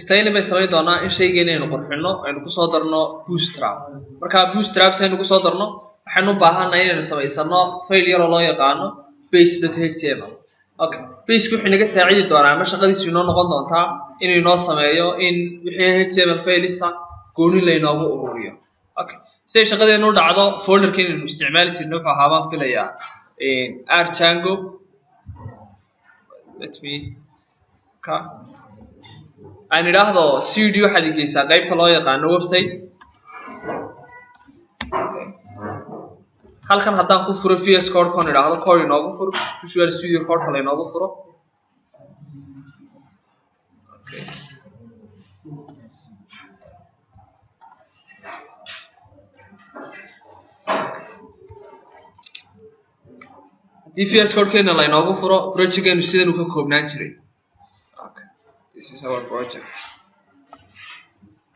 style bay samayn doonaa in shaygeena aynu qurxino aynu ku soo darno bootstrap marka bootstrap aynu ku soo darno waxaan u baahanahay inaynu samaysano file yar oo loo yaqaano base.html okay base ku xinaga saacidi doonaa ama shaqadiisu inoo noqon doontaa inuu inoo sameeyo in wixii html files gooni la inoogu ururiyo okay si shaqadeenu u dhacdo folderkeen inuu isticmaali jirno waxa ahaan filayaa Django let me aan idhaahdo cd waxaad igeysaa qaybta loo yaqaano website halkan haddaan ku furo VS Code kon idhaahdo code inoogu furo Visual Studio Code kale inoogu furo VS Code keena la inoogu furo projectkeenu sidan uu ka koobnaan jiray this is our project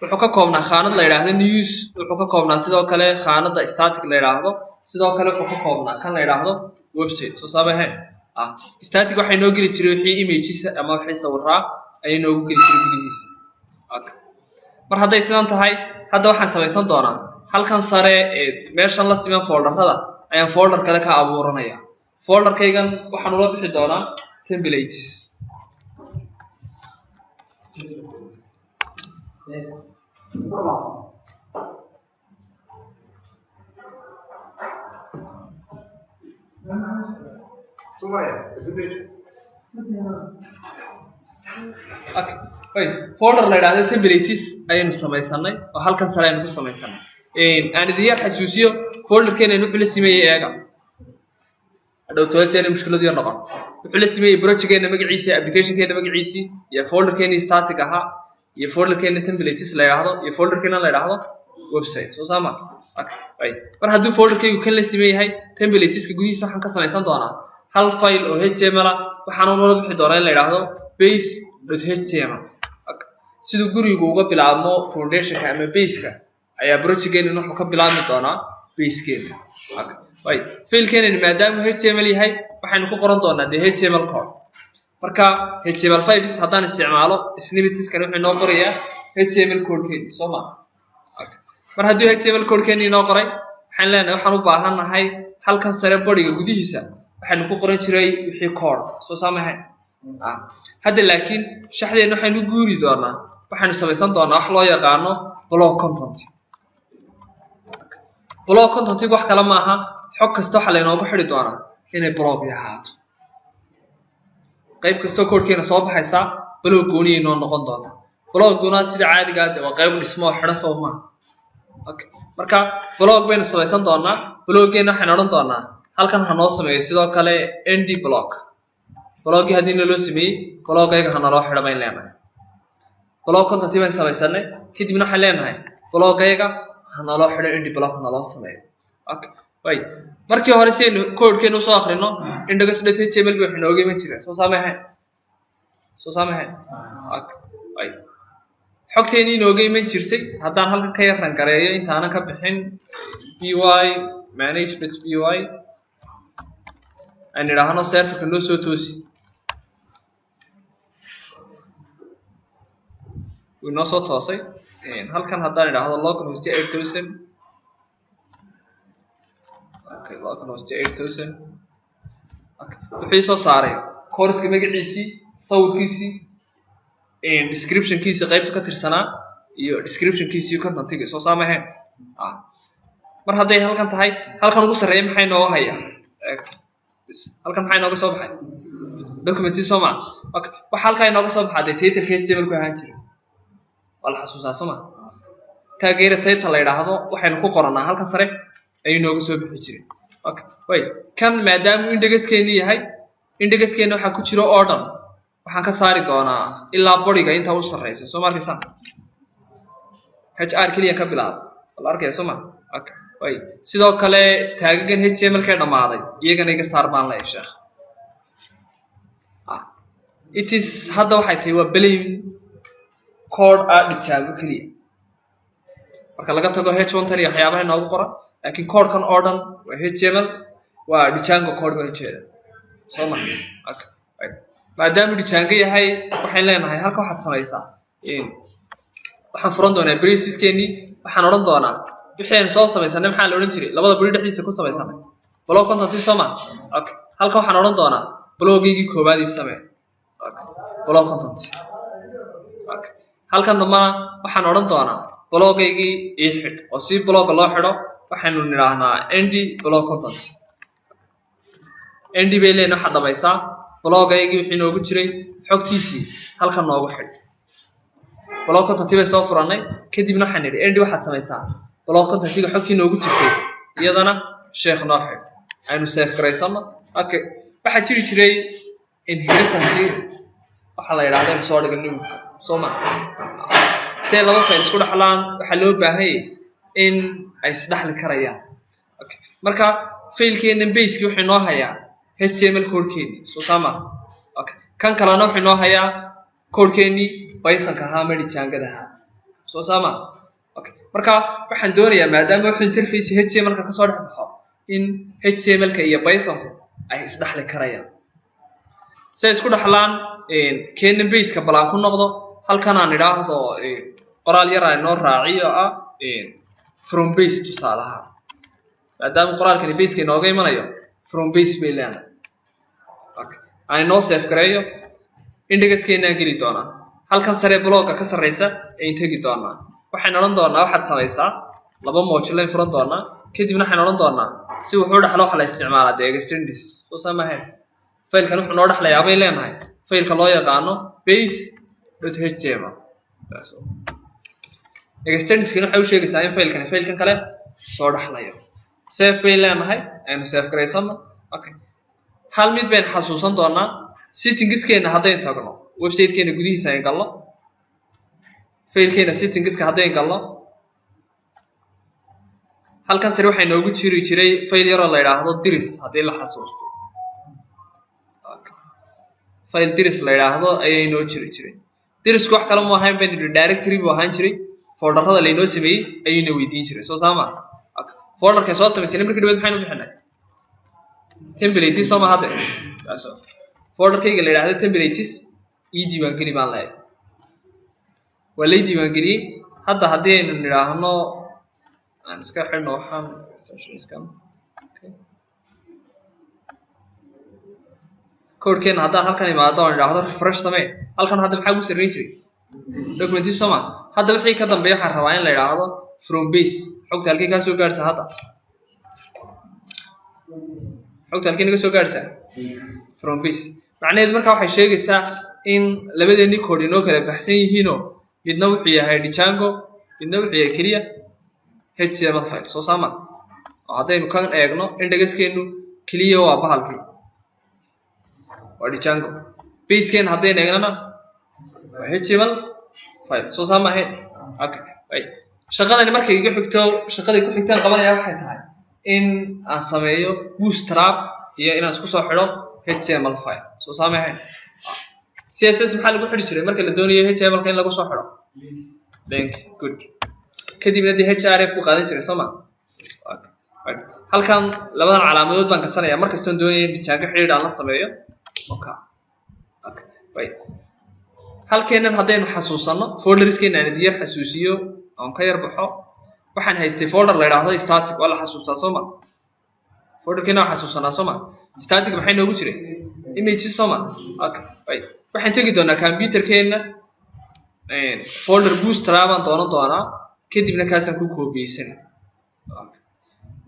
wuxuu ka koobnaa khaanad la yiraahdo news wuxuu ka koobnaa sidoo kale khaanada static la yiraahdo sidoo kale wuxuu ka koobnaa kan la yiraahdo website soo sabahay static waxay noo geli jiray wixii images ama wixii sawirraa ay noogu geli jiray gudihiisa mar hadday sidan tahay hadda waxaan samaysan doonaa halkan sare ee meeshan la siman folderada ayaan folder kale ka abuuranaya folderkaygan waxaan ula bixi doonaa templates okay wait folder la yiraahdo templates ayaynu samaysanay oo halkan sare aynu ku samaysanay aan idin xasuusiyo folderkeena wuxuu la sameeyay eega hadhow toosayna mushkilad yar noqon wuxuu la sameeyay projectkeena magaciisa applicationkeena magaciisa iyo folderkeena static aha iyo folderkeena templates la yiraahdo iyo folderkeena la yiraahdo website soo sama okay wait mar hadduu folderkaygu kan la sameeyay templateska gudihiisa waxaan ka samaysan doonaa hal file oo html waxaan u wada bixi doonaa in la yiraahdo base.html sidoo gurigu uga bilaabmo foundationka ama base-ka ayaa projectkeena wuxuu ka bilaabmi doonaa base-keena okay wait filekeena maadaama html yahay waxaan ku qoran doonaa html code marka html5 haddaan isticmaalo snippets-kan wuxuu noo qorayaa html code-keena Soma okay mar haddii html code-keena inoo qoray waxaan leenahay waxaan u baahanahay halkan sare bodiga gudihiisa waxaan ku qoran jiray wixii code soo saamahay hadda laakiin shaxdeena waxaan u guuri doonaa waxaan samaysan doonaa wax loo yaqaano block content block content wax kale ma aha xog kasta waxa la inoogu xiri doonaa inay block yahaato qayb kasta code-keena soo baxaysa block gooni inoo noqon doonta block-guna sida caadiga ah waa qayb dhismo xidhan soo ma okay marka block baynu samaysan doonaa block-geena waxaan oran doonaa halkan waxa noo sameeyay sidoo kale nd block block hadii loo sameeyay block-ayga hana loo xidho bayn leenahay block content baan samaysanay kadibna waxaan leenahay block-ayga hana loo xidho nd block hana loo sameeyo okay wait markii hore si code-keenu soo akhrino index.html buu inooga iman jiray soo saamahay okay wait xogteeni inooga iman jirtay haddaan halkan ka yaran gareeyo intaanan ka bixin py manage.py aan idhaahno serverka noo soo toosi wuu noo soo toosay halkan haddaan idhaahdo localhost 8000 okay localhost 8000 okay wuxuu soo saaray course-ka magaciisii sawirkiisii description-kiisa qaybta ka tirsanaa iyo description-kiisii content-kiisa soo saamahay mar hadday halkan tahay halkan ugu sareeyo maxay noo hayaa halkan maxay nooga soo baxay document Soma okay waxa halkan inooga soo baxay title html ku ahaan jiray wala xasuusaa Soma taageero title la yiraahdo waxaynu ku qoranaa halkan sare ay inooga soo bixi jiray okay wait kan maadaama indexkeenu yahay indexkeenu waxa ku jiro order waxaan ka saari doonaa ilaa bodiga inta u sareysa soo markaysan hr kaliya ka bilaab wala arkay Soma okay wait sidoo kale taagagan html ka dhamaaday iyagana iga saar baan la yeeshaa it is hadda waxay tahay waa plain code Django kaliya marka laga tago h1 tan iyo waxyaabaha inoogu qoran laakiin code kan oo dhan waa html waa Django code baan jeedaa soo ma okay maadaama Django yahay waxaan leenahay halka waxaad samaysaa waxaan furan doonaa braceskeenii waxaan odhan doonaa wixii aan soo samaysanay maxaa la odhan jiray labada buri dhexdiisa ku samaysanay block content soma okay halka waxaan odhan doonaa bloggeygii koobaad ii samee okay block content okay halkan dambana waxaan odhan doonaa bloggeygii ii xidh oo si blogga loo xidho waxaanu nidhaahnaa end block content end bay leena waxa dhamaysaa bloggeygii wixii noogu jiray xogtiisii halkan noogu xidh block content bay soo furanay kadibna waxaan nidhi end waxaad samaysaa block content-iga xogtii noogu jirtay iyadana sheekh noo xidh aynu save garaysano okay waxa jiri jiray inheritance waxa la yiraahdo in soo dhigo numka Soma see laba file isku dhaxlaan waxa loo baahan yahay in ay isdhaxli karayaan okay marka filekeena base-ki wuxuu noo hayaa HTML code-keeni soo sama okay kan kalena wuxuu noo hayaa code-keeni Python ka hamadi jaangadaha soo sama okay marka waxaan doonayaa maadaama wuxuu interface HTML ka soo dhex baxo in HTML ka iyo Python ay isdhaxli karayaan say isku dhaxlaan keena base-ka balaan ku noqdo halkan aan idhaahdo qoraal yar ay noo raaciyo ah from base tusaalaha maadaama qoraalkani base-ka inooga imanayo from base bay leedahay okay ay noo save gareeyo indexkeena geli doonaa halkan sare blogga ka sareysa ay tagi doonaa waxaan oran doonaa waxaad samaysaa laba module furan doonaa kadibna waxaan oran doonaa si wuxuu dhaxlo waxa la isticmaalaa extends soo samahay file-kan wuxuu noo dhaxlayaa bay leenahay file-ka loo yaqaano base.html taas oo extends-kana waxa uu sheegaysaa in file-kan kale soo dhaxlayo save bay leenahay aynu save gareysano okay hal mid baan xasuusan doonaa settingskeena hadday tagno website-keena gudihiisa ay galno file-keena settingska hadday galno halkan sare waxay noogu jiri jiray file yar oo la yiraahdo diris hadii la xasuusto file diris la yiraahdo ayay noo jiri jiray dirisku wax kale ma ahayn baan directory buu ahaan jiray folderada la inoo sameeyay ayayna weydiin jiray soo saama folderka soo sameeyay markii dibad maxaynu bixinay template soo ma hadda taas folderkayga la yiraahdo templates ii diiwaan geli baan leeyahay wala diiwaan geliyay hadda hadii aynu niraahno aan iska xirno waxaan extensionskan okay code-keena haddaan halkan imaado oo niraahdo refresh samee halkan hadda maxaa ugu sarreyn jiray document soma hadda wixii ka dambeeya waxaan rabaa in la yiraahdo from base xogta halkee ka soo gaaraysa hadda xogta halkee naga soo gaaraysa from base macnaheedu marka waxay sheegaysaa in labadeeni code inoo kala baxsan yihiin oo midna wuxuu yahay Django midna wuxuu yahay kaliya HTML file soo sama oo haddaynu kan eegno indexkeenu kaliya waa bahalkii waa Django base-keen haddaynu eegnana waa HTML file soo sama ahayd okay right shaqadani markay iga xigto shaqada ku xigtaan qabanaya waxay tahay in aan sameeyo bootstrap iyo inaan isku soo xidho HTML file soo sama ahayd CSS maxaa lagu xidhi jiray marka la doonayo HTML ka in lagu soo xidho link good kadibna href ku qaadan jiray Soma halkan labadan calaamadood baan ka sanayaa markasta aan doonayo in Django xiriir aan la sameeyo okay right halkeenan haddaynu xasuusano folderskeena aan diyaar xasuusiyo aan ka yar baxo waxaan haystay folder la yiraahdo static wala xasuustaa Soma folderkeena xasuusanaa Soma static maxay noogu jiray image Soma okay right waxaan tagi doonaa computerkeena folder bootstrap aan doonan doonaa kadibna kaasaan ku koobiyeysan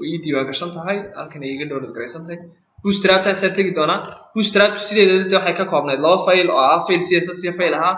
way diiwaan gashan tahay halkan ay iga download gareysan tahay bootstrap taan soo tagi doonaa bootstrap sideedaba waxay ka koobnayd laba file oo ah file CSS iyo file aha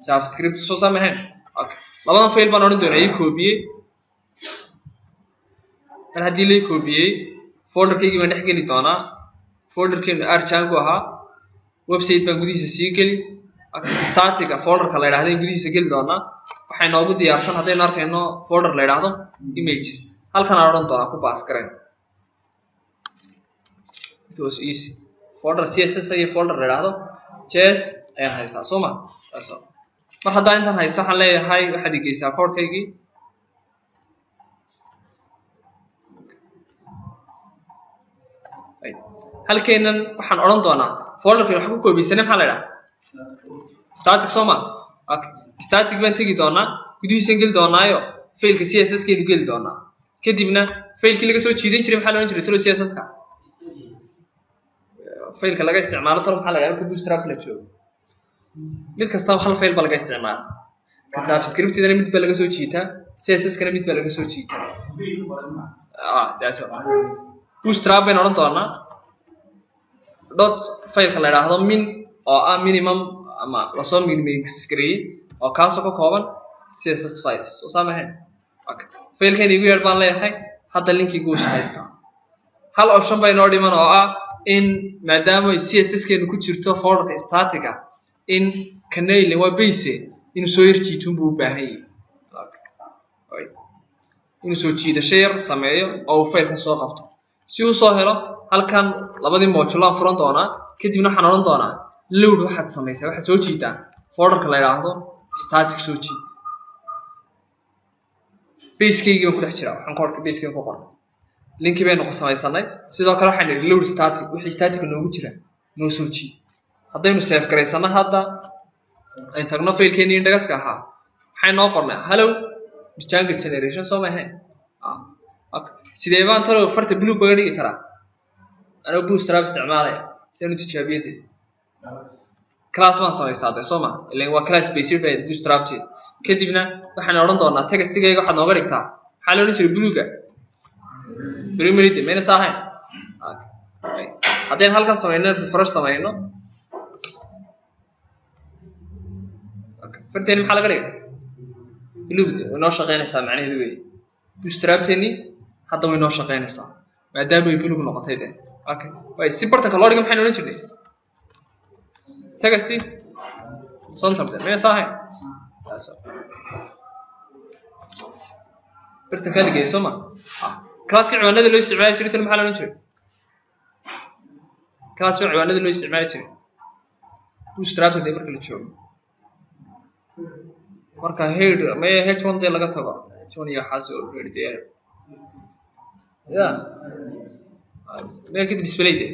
JavaScript soo sameeyeen okay labadan file baan oran doonaa ay koobiyay mar hadii la koobiyay folderkayga baan dhex geli doonaa folderkeenu Django aha website baan gudihiisa sii geli static folderka la yiraahdo gudihiisa geli doonaa waxay noogu diyaarsan haddaynu arkayno folder la yiraahdo images halkan aan oran doonaa ku pass gareen it was easy folder CSS iyo folder la yiraahdo JS ayaan haystaa Soma taas mar haddaan intaan haysto waxaan leeyahay waxaad igeysaa code-kaygii halkeenan waxaan oran doonaa folderkan wax ku koobiyeysan maxaa la yiraahdaa static Soma okay static baan tagi doonaa gudihiisa geli doonaayo failka css keenu geli doonaa kadibna failkii laga soo jiiday jiray maxaa loo jiray tolo css ka failka laga isticmaalo tolo maxaa la yiraahdaa bootstrap la joogo mid kasta hal fail baa laga isticmaalaa ka javascript-dana mid baa laga soo jiitaa css kana mid baa laga soo jiitaa that's all bootstrap baan oran doonaa dot failka la yiraahdo min oo ah minimum ama la soo minimix gareeyay oo kaas oo ka kooban css files soo saamahay okay failkan igu yar baan leeyahay hadda linkiga uu shaqeystaa hal option bay noo dhiman oo ah in maadaama css keenu ku jirto folderka static ah in kanayl waa base inuu soo yarjiitun buu u baahan yahay inuu soo jiidasho yar sameeyo oo uu failka soo qabto si uu soo helo halkan labadii module aan furan doonaa kadibna waxaan oran doonaa load waxaad samaysaa waxaad soo jiidaa folderka la yiraahdo static soo jiid base-keygii baan ku dhex jiraa waxaan koodhka base-keyga ku qoran linki baynu ku samaysanay sidoo kale waxaan idhi load static wixii static noogu jira noo soo jiid haddaynu save garaysano hadda ay tagno failkeennii indhagaska ahaa maxay noo qornay hello Django generation soo maahayn sidee baan talo farta blue baga dhigi karaa anoo bootstrap isticmaalaya sidaan u tijaabiyay class ma samaystaa soo ma ilaa waa class specified bootstrap kadibna waxaan oran doonaa textigayga waxaad nooga dhigtaa maxaa loo jiray blue-ga primary meena saahayn haddeen halkan samayno refresh samayno farteen maxaa laga dhigay blue-da way noo shaqeynaysaa macnaheedu weeye bootstrap-teeni hadda way noo shaqeynaysaa maadaama ay blue noqotay de okay way si bartanka loo dhigo maxay oran jirnay texti center meena saahayn bartanka ligay soo ma class-ka ciwaanada loo isticmaali jiray tan maxaa la oran jiray class-ka ciwaanada loo isticmaali jiray bootstrap de marka la joogo marka head ma h1 de laga tago h1 iyo xaas oo already ya ma ka display de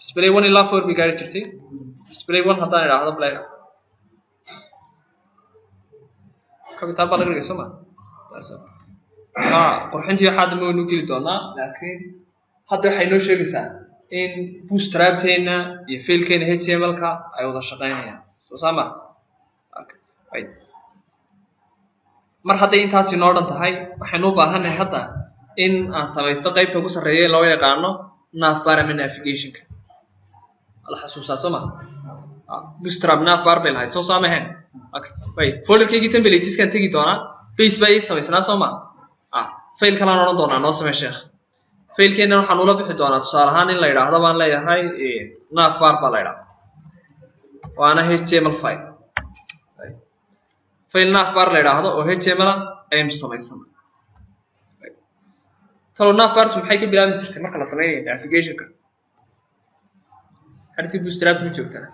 display 1 ila 4 bi gaari jirtay display 1 hadaan iraahdo black kabitaan baa laga dhigay soo ma qurxintii waxaad ma uu geli doonaa laakiin hadda waxay noo sheegaysaa in bootstrap-teena iyo failkeena html-ka ay wada shaqeynayaan soo saama okay mar hadday intaasi noo dhan tahay waxaynu u baahanahay hadda in aan samaysto qaybta ugu sarreeya loo yaqaano navbar ama navigation-ka la xasuusaa soo ma bootstrap navbar bay lahayd soo saamahayn okay folderkeygii templates-kan tegi doonaa base baa ii samaysnaa soo ma fail kalaan oran doonaa noo samee sheekh failkeena waxaan ula bixi doonaa tusaale ahaan in la yiraahdo baan leeyahay navbar baa la yiraahdaa waana html file fail navbar la yiraahdo oo html aynu samaysanay talo navbar maxay ka bilaabi jirtay marka la sameeyo navigation-ka hadii bootstrap ku joogtaa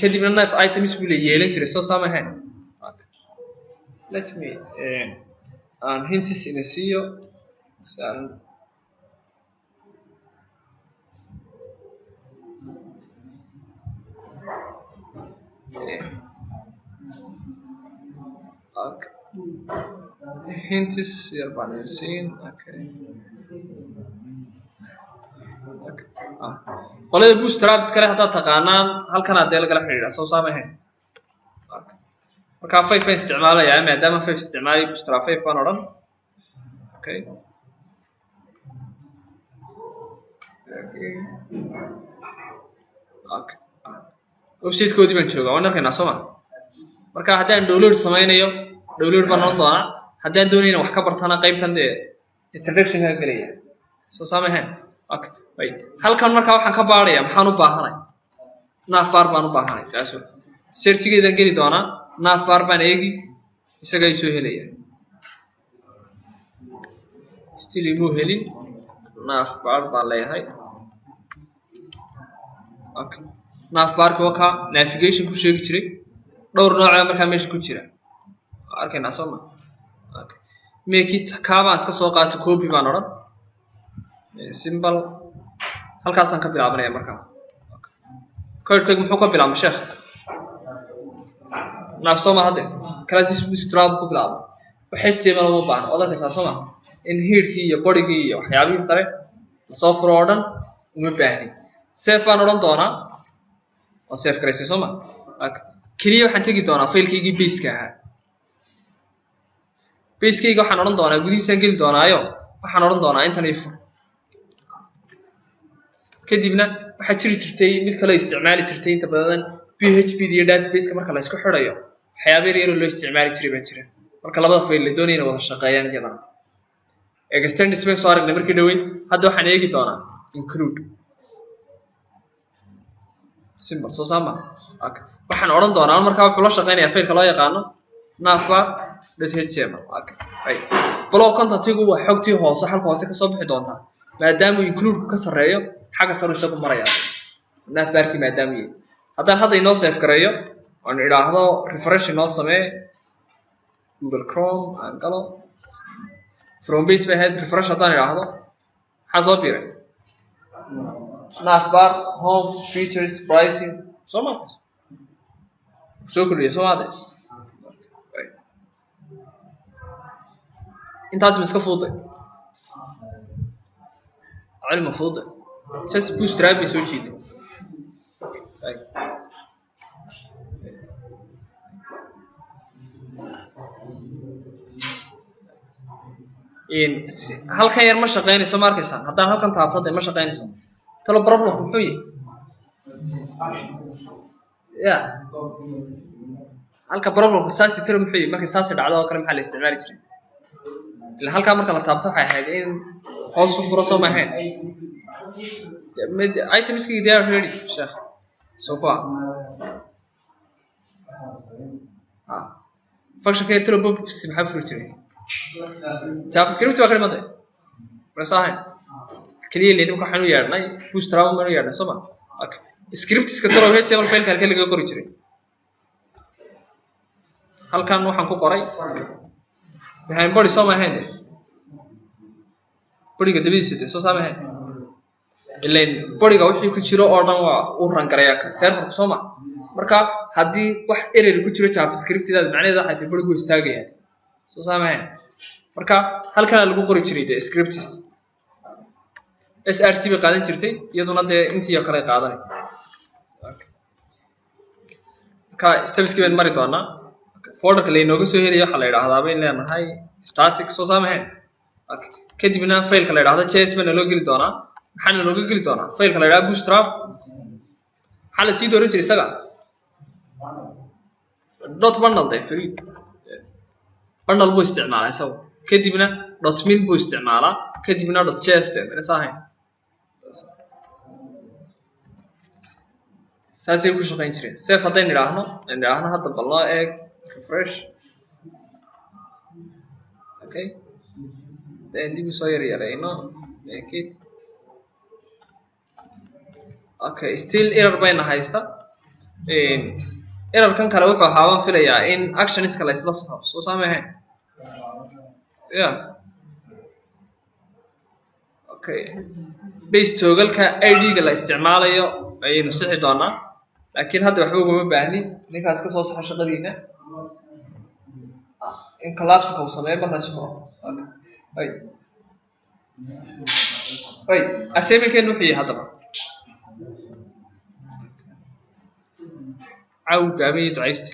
kadibna nav items buu yeelan jiray soo saamahayn let me hints in a CEO okay hints here by scene okay qolada bootstrap iskale hadda taqaanaan halkan aad la kala xiriira soo saamahayn marka 5 baan isticmaalayaa maadaama 5 isticmaalay bootstrap 5 baan oran okay okay website-koodii baan joogaa waan arkaynaa soo ma marka haddaan download samaynayo download baan oran doonaa haddaan doonayna wax ka bartana qaybtan introduction-ka galaya soo saamahayn okay halkan marka waxaan ka baarayaa maxaan u baahanay navbar baan u baahanay taas search-geedan geli doonaa navbar baan eegi isaga ay soo helaya still imu helin navbar baan leeyahay okay navbarka waa navigation ku sheegi jiray dhowr nooc ah marka meesha ku jira arkaynaa soo ma okay make it kaabaan iska soo qaato copy baan oran symbol halkaasaan ka bilaabanaya markaa codekaygu muxuu ka bilaabmay sheekh naaf soo ma hadde classes bootstrap ku bilaabmay wax html uma baahna waad arkaysaa soo ma in headkii iyo bodygii iyo waxyaabihii sare lasoo furo oo dhan uma baahni save baan odhan doonaa oo save garaysay soo ma keliya waxaan tegi doonaa faylkaygii baseka ahaa basekayga waxaan odhan doonaa gudihiisaan geli doonaayo waxaan odhan doonaa intan ii fur kadibna waxaa jiri jirtay mid kale isticmaali jirtay inta badan php iyo databaseka marka la isku xidhayo waxyaabo yar oo loo isticmaali jiray baa jira marka labada fayl la doonaya inay wada shaqeeyaan iyadana extends bay soo aragnay markii dhaweyd hadda waxaan eegi doonaa include symbol soo saama waxaan odhan doonaa markaa wuxuu la shaqeynayaa faylka loo yaqaano navbar.html block contentigu waa xogtii hoose halka hoose ka soo bixi doontaa maadaama include ka sareeyo xagga sare isagu maraya navbarki maadaama yahay haddaan hadda inoo save gareeyo aan idhaahdo refresh inoo samee Google Chrome aan galo from base by head refresh haddaan idhaahdo maxaa soo biiray navbar home features pricing soo ma soo kordhiya soo maade intaas ma iska fuuday cilmi fuuday saas bootstrap bay soo jeeday halkan yar ma shaqeynayso ma arkaysaan haddaan halkan taabto dee ma shaqeynayso talo problem muxuu yahay ya halka problemka saasi tiro muxuu yahay markay saasi dhacdo oo kale maxaa la isticmaali jiray ilaa halkaa marka la taabto waxay ahayd in hoos u furo soo ma ahayn itemskii they are ready sheekh soo kuwa function ka tiro bobs maxaa furi jiray javascript waa kalimada rasahay kaliya leeyahay waxaan u yeernay bootstrap ma u yeernay soo ma okay script iska tiro html file ka laga qori jiray halkan waxaan ku qoray behind body soo ma ahayn bodiga dabadiisa soo saamahay ileen bodiga wixii ku jiro oo dhan waa u ran garaya server soo ma marka haddii wax error ku jiro javascript ida macnaheedu waxay tahay bodigu istaagaya soo saamahay marka halkan lagu qori jiray the scripts src bay qaadan jirtay iyaduna dee intii kale qaadanay marka steps kibaan mari doonaa folderka la inooga soo helayo waxa la yiraahdaa bayn leenahay static soo saamahay okay kadibna faylka la yiraahdo js bana loo geli doonaa maxaana looga geli doonaa faylka la yiraahdo bootstrap waxa la sii dooran jiray isaga dot bundle day free bundle buu isticmaalaa isagu kadibna dot min buu isticmaalaa kadibna dot js de saahay saasay ku shaqeyn jireen save haddaan idhaahno hadda bal loo eeg refresh okay then dib soo yarayno make it okay still error bayna haysta error kan kale wuxuu ahaa waan filayaa in actions kale isla soo sameeyay yeah okay base toggle-ka id ga la isticmaalayo ayaynu sixi doonaa laakiin hadda waxba uma baahni ninkaas ka soo saxo shaqadiina in collapse ka uu sameeyo markaas ay assignment-kan wuxuu yahay hadaba عاود عملية عيست